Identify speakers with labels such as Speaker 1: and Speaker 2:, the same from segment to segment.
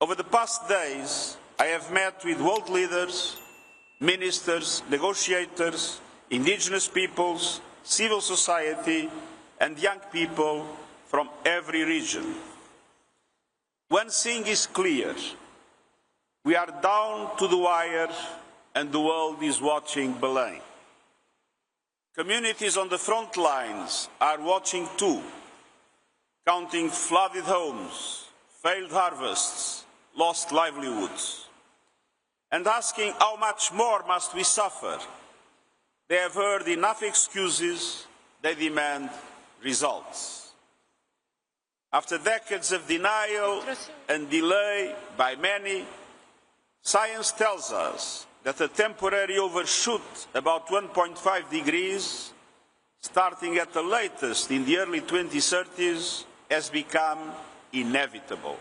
Speaker 1: Over the past days, I have met with world leaders, ministers, negotiators, indigenous peoples, civil society, and young people from every region. One thing is clear: we are down to the wire and the world is watching Belem. Communities on the front lines are watching too, counting flooded homes, failed harvests, lost livelihoods, and asking how much more must we suffer. They have heard enough excuses, they demand results. After decades of denial and delay by many, science tells us that a temporary overshoot about 1.5 degrees, starting at the latest in the early 2030s, has become inevitable.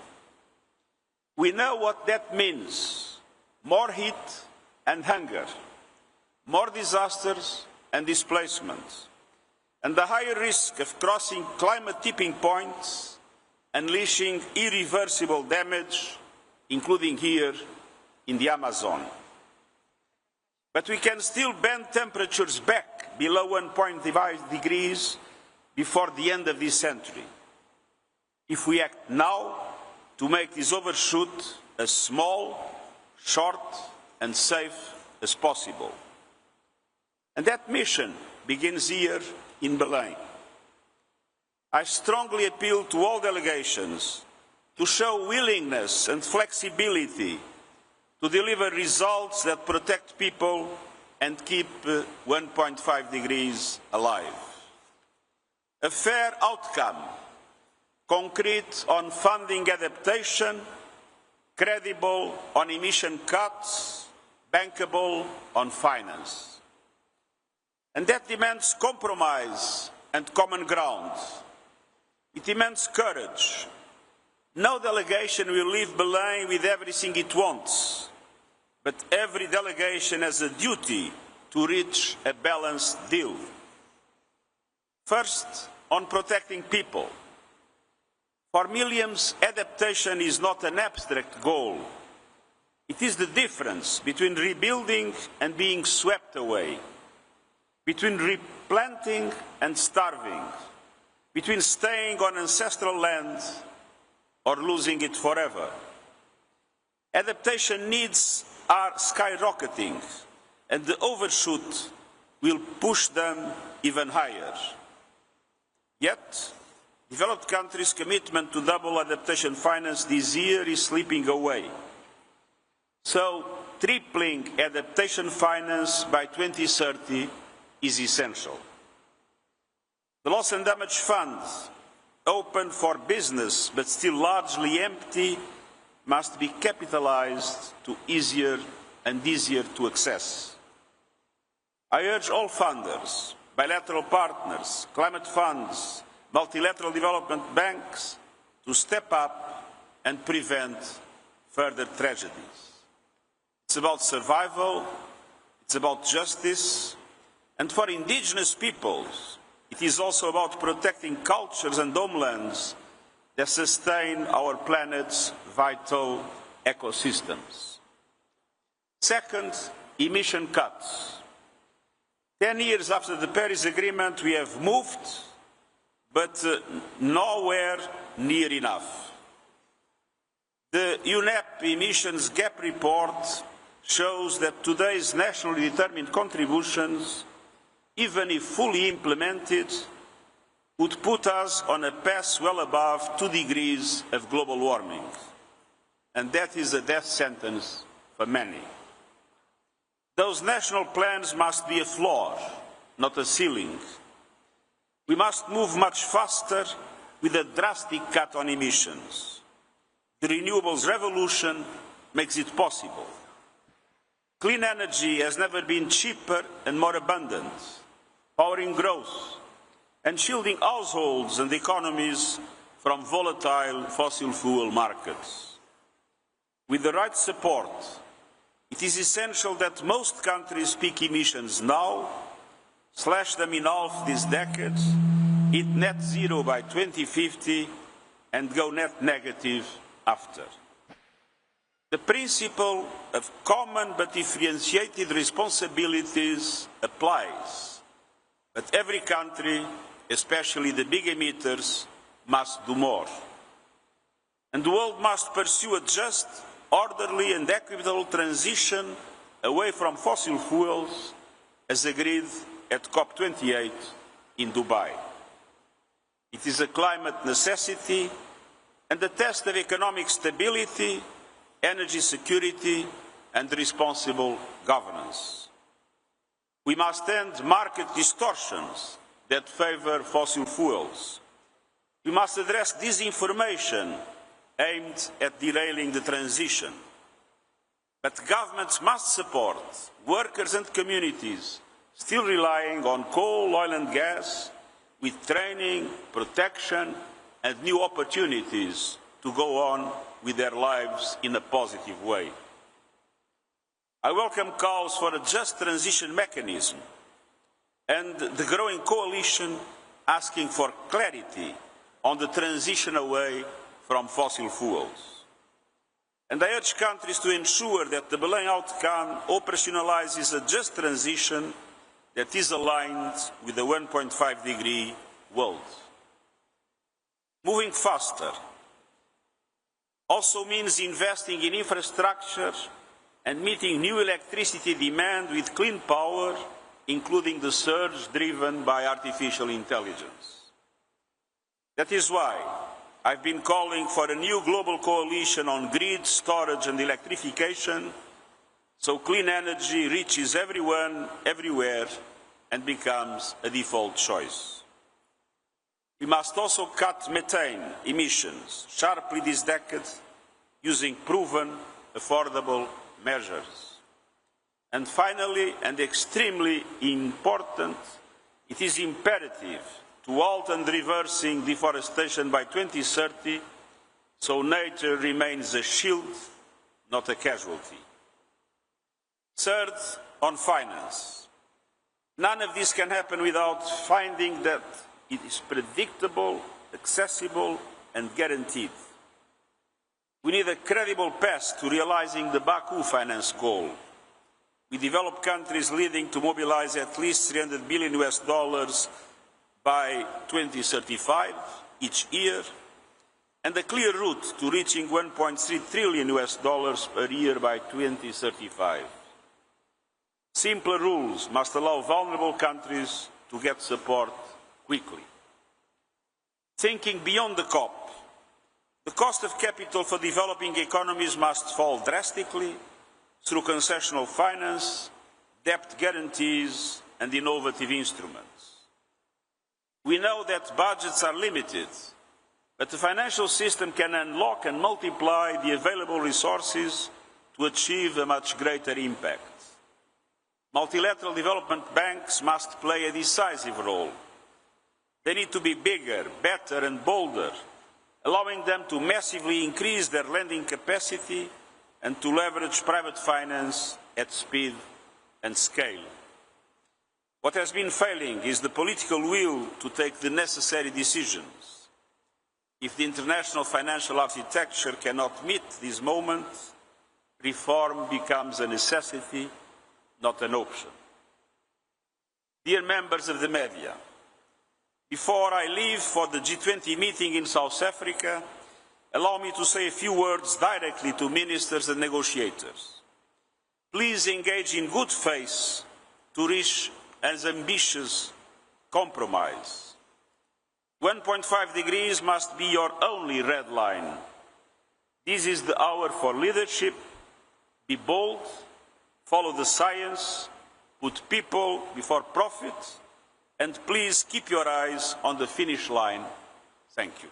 Speaker 1: We know what that means: more heat and hunger, more disasters and displacements, and the higher risk of crossing climate tipping points, unleashing irreversible damage, including here in the Amazon. But we can still bend temperatures back below 1.5 degrees before the end of this century, if we act now to make this overshoot as small, short, and safe as possible. And that mission begins here in Belem. I strongly appeal to all delegations to show willingness and flexibility to deliver results that protect people and keep 1.5 degrees alive. A fair outcome, concrete on funding adaptation, credible on emission cuts, bankable on finance. And that demands compromise and common ground. It demands courage. No delegation will leave Belem with everything it wants, but every delegation has a duty to reach a balanced deal. First, on protecting people. For millions, adaptation is not an abstract goal. It is the difference between rebuilding and being swept away, between replanting and starving, between staying on ancestral land or losing it forever. Adaptation needs are skyrocketing, and the overshoot will push them even higher. Yet, developed countries' commitment to double adaptation finance this year is slipping away. So, tripling adaptation finance by 2030 is essential. The Loss and Damage Fund, open for business but still largely empty, must be capitalized to easier and easier to access. I urge all funders, bilateral partners, climate funds, multilateral development banks to step up and prevent further tragedies. It's about survival, it's about justice, and for indigenous peoples, it is also about protecting cultures and homelands that sustain our planet's vital ecosystems. Second, emission cuts. 10 years after the Paris Agreement, we have moved, but nowhere near enough. The UNEP emissions gap report shows that today's nationally determined contributions, even if fully implemented, would put us on a path well above 2 degrees of global warming. And that is a death sentence for many. Those national plans must be a floor, not a ceiling. We must move much faster with a drastic cut on emissions. The renewables revolution makes it possible. Clean energy has never been cheaper and more abundant, powering growth and shielding households and economies from volatile fossil fuel markets. With the right support, it is essential that most countries peak emissions now, slash them in half this decade, hit net zero by 2050, and go net negative after. The principle of common but differentiated responsibilities applies, but every country, especially the big emitters, must do more. And the world must pursue a just, orderly and equitable transition away from fossil fuels, as agreed at COP28 in Dubai. It is a climate necessity and a test of economic stability, energy security and responsible governance. We must end market distortions that favour fossil fuels. We must address disinformation aimed at derailing the transition. But governments must support workers and communities still relying on coal, oil and gas with training, protection and new opportunities to go on with their lives in a positive way. I welcome calls for a just transition mechanism and the growing coalition asking for clarity on the transition away from fossil fuels. And I urge countries to ensure that the Belem outcome operationalizes a just transition that is aligned with the 1.5-degree world. Moving faster also means investing in infrastructure and meeting new electricity demand with clean power, including the surge driven by artificial intelligence. That is why I've been calling for a new global coalition on grid, storage and electrification, so clean energy reaches everyone, everywhere, and becomes a default choice. We must also cut methane emissions sharply this decade using proven, affordable measures. And finally, and extremely important, it is imperative to halt and reversing deforestation by 2030, so nature remains a shield, not a casualty. Third, on finance. None of this can happen without finding that it is predictable, accessible and guaranteed. We need a credible path to realizing the Baku finance goal, with developed countries leading to mobilize at least $300 billion by 2035 each year, and a clear route to reaching $1.3 trillion per year by 2035. Simpler rules must allow vulnerable countries to get support quickly. Thinking beyond the COP, the cost of capital for developing economies must fall drastically through concessional finance, debt guarantees and innovative instruments. We know that budgets are limited, but the financial system can unlock and multiply the available resources to achieve a much greater impact. Multilateral development banks must play a decisive role. They need to be bigger, better and bolder, allowing them to massively increase their lending capacity and to leverage private finance at speed and scale. What has been failing is the political will to take the necessary decisions. If the international financial architecture cannot meet this moment, reform becomes a necessity, not an option. Dear members of the media, before I leave for the G20 meeting in South Africa, allow me to say a few words directly to ministers and negotiators. Please engage in good faith to reach an ambitious compromise. 1.5 degrees must be your only red line. This is the hour for leadership. Be bold, follow the science, put people before profit, and please keep your eyes on the finish line. Thank you.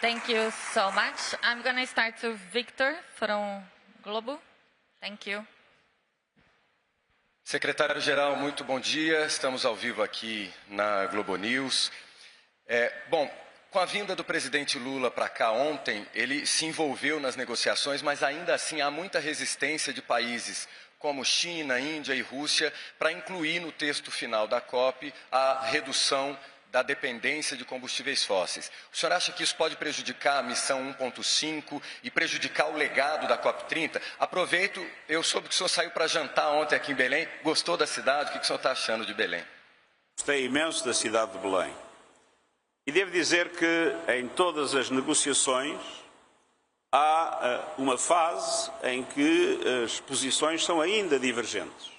Speaker 2: Thank you so much. I'm going to start with Victor from Globo. Thank you.
Speaker 3: Secretário-Geral, muito bom dia. Estamos ao vivo aqui na Globo News. Bom, com a vinda do presidente Lula para cá ontem, ele se envolveu nas negociações, mas ainda assim há muita resistência de países como China, Índia e Rússia para incluir no texto final da COP a redução da dependência de combustíveis fósseis. O senhor acha que isso pode prejudicar a missão 1.5 e prejudicar o legado da COP30? Aproveito, eu soube que o senhor saiu para jantar ontem aqui em Belém, gostou da cidade, o que o senhor está achando de Belém?
Speaker 1: Gostei imenso da cidade de Belém. E devo dizer que em todas as negociações há uma fase em que as posições são ainda divergentes.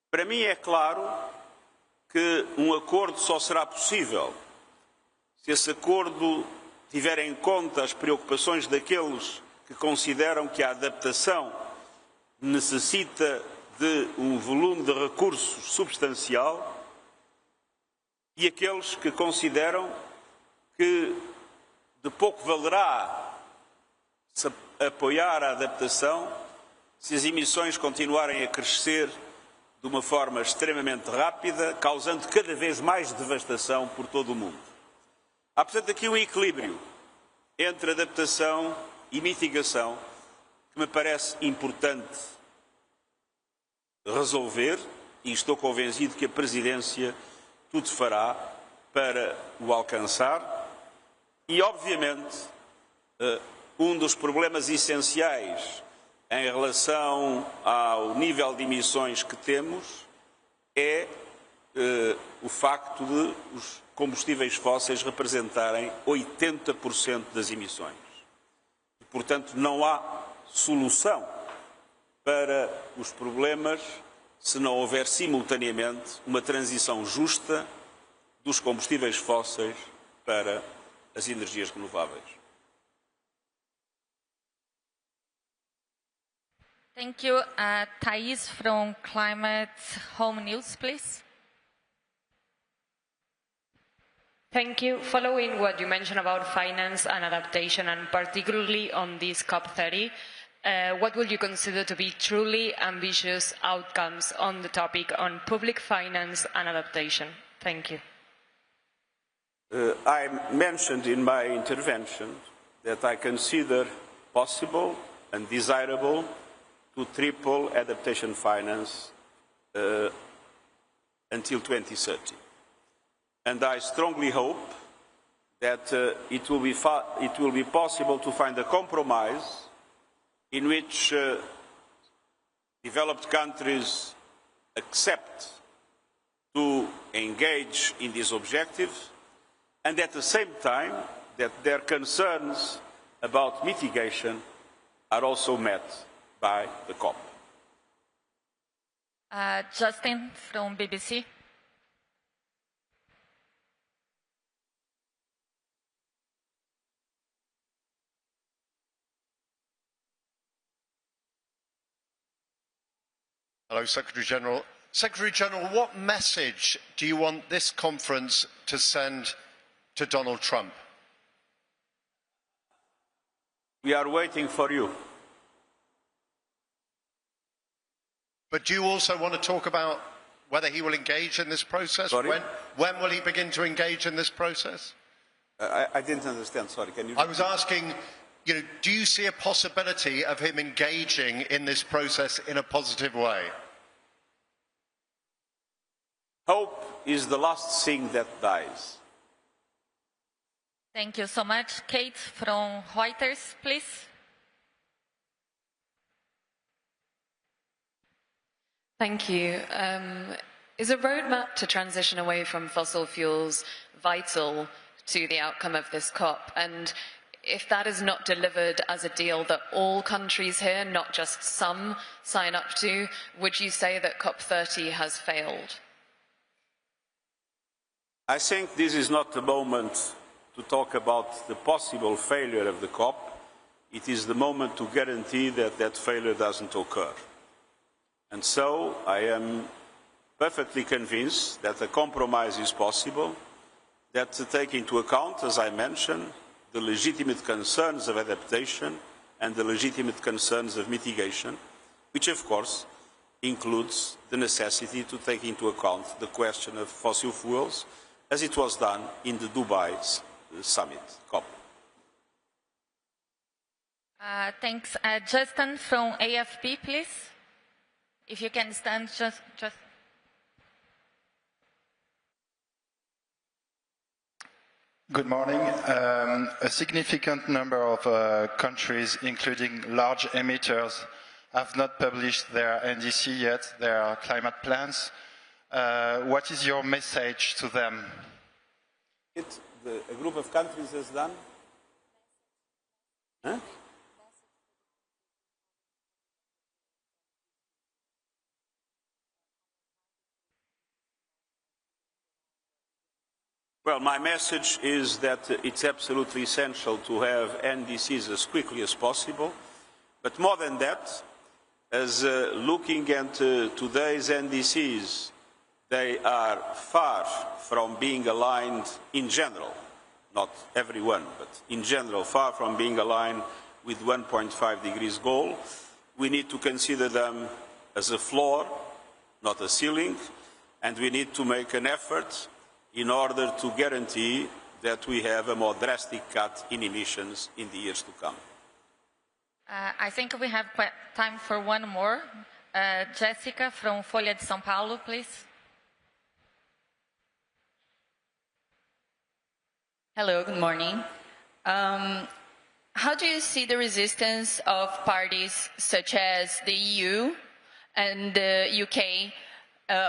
Speaker 1: Para mim é claro que um acordo só será possível se esse acordo tiver em conta as preocupações daqueles que consideram que a adaptação necessita de um volume de recursos substancial e aqueles que consideram que de pouco valerá se apoiar a adaptação se as emissões continuarem a crescer de uma forma extremamente rápida, causando cada vez mais devastação por todo o mundo. Há, portanto, aqui um equilíbrio entre adaptação e mitigação que me parece importante resolver e estou convencido que a Presidência tudo fará para o alcançar e, obviamente, um dos problemas essenciais em relação ao nível de emissões que temos é o facto de os combustíveis fósseis representarem 80% das emissões. E, portanto, não há solução para os problemas se não houver simultaneamente uma transição justa dos combustíveis fósseis para as energias renováveis.
Speaker 2: Thank you. Thais from Climate Home News, please.
Speaker 4: Thank you. Following what you mentioned about finance and adaptation, and particularly on this COP30, what would you consider to be truly ambitious outcomes on the topic on public finance and adaptation? Thank you.
Speaker 1: I mentioned in my intervention that I consider possible and desirable to triple adaptation finance until 2030. And I strongly hope that it will be possible to find a compromise in which developed countries accept to engage in this objective and at the same time that their concerns about mitigation are also met by the COP.
Speaker 2: Justin from BBC.
Speaker 5: Hello, Secretary General. Secretary General, what message do you want this conference to send to Donald Trump?
Speaker 1: We are waiting for you.
Speaker 5: But do you also want to talk about whether he will engage in this process?
Speaker 1: Sorry?
Speaker 5: When will he begin to engage in this process?
Speaker 1: I didn't understand, sorry. Can you repeat?
Speaker 5: I was asking, do you see a possibility of him engaging in this process in a positive way?
Speaker 1: Hope is the last thing that dies.
Speaker 2: Thank you so much. Kate from Reuters, please.
Speaker 4: Thank you. Is a roadmap to transition away from fossil fuels vital to the outcome of this COP? And if that is not delivered as a deal that all countries here, not just some, sign up to, would you say that COP30 has failed?
Speaker 1: I think this is not the moment to talk about the possible failure of the COP. It is the moment to guarantee that that failure doesn't occur. And so I am perfectly convinced that a compromise is possible, that to take into account, as I mentioned, the legitimate concerns of adaptation and the legitimate concerns of mitigation, which of course includes the necessity to take into account the question of fossil fuels, as it was done in the Dubai summit, COP.
Speaker 2: Thanks. Justin from AFP, please. If you can stand, just.
Speaker 6: Good morning. A significant number of countries, including large emitters, have not published their NDC yet, their climate plans. What is your message to them?
Speaker 1: A group of countries has done? Huh? Well, my message is that it's absolutely essential to have NDCs as quickly as possible. But more than that, as looking at today's NDCs, they are far from being aligned in general, not everyone, but in general, far from being aligned with 1.5 degrees goal. We need to consider them as a floor, not a ceiling, and we need to make an effort in order to guarantee that we have a more drastic cut in emissions in the years to come.
Speaker 2: I think we have time for one more. Jessica from Folha de São Paulo, please.
Speaker 7: Hello, good morning. How do you see the resistance of parties such as the EU and the UK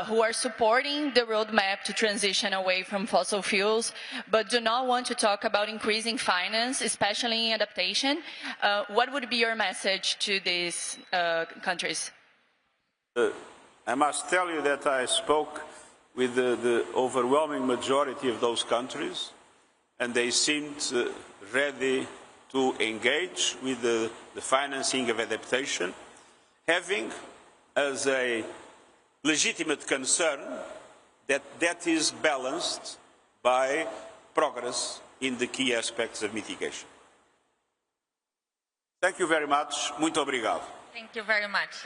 Speaker 7: who are supporting the roadmap to transition away from fossil fuels, but do not want to talk about increasing finance, especially in adaptation? What would be your message to these countries?
Speaker 1: I must tell you that I spoke with the overwhelming majority of those countries, and they seemed ready to engage with the financing of adaptation, having as a legitimate concern that that is balanced by progress in the key aspects of mitigation. Thank you very much. Muito obrigado.
Speaker 2: Thank you very much.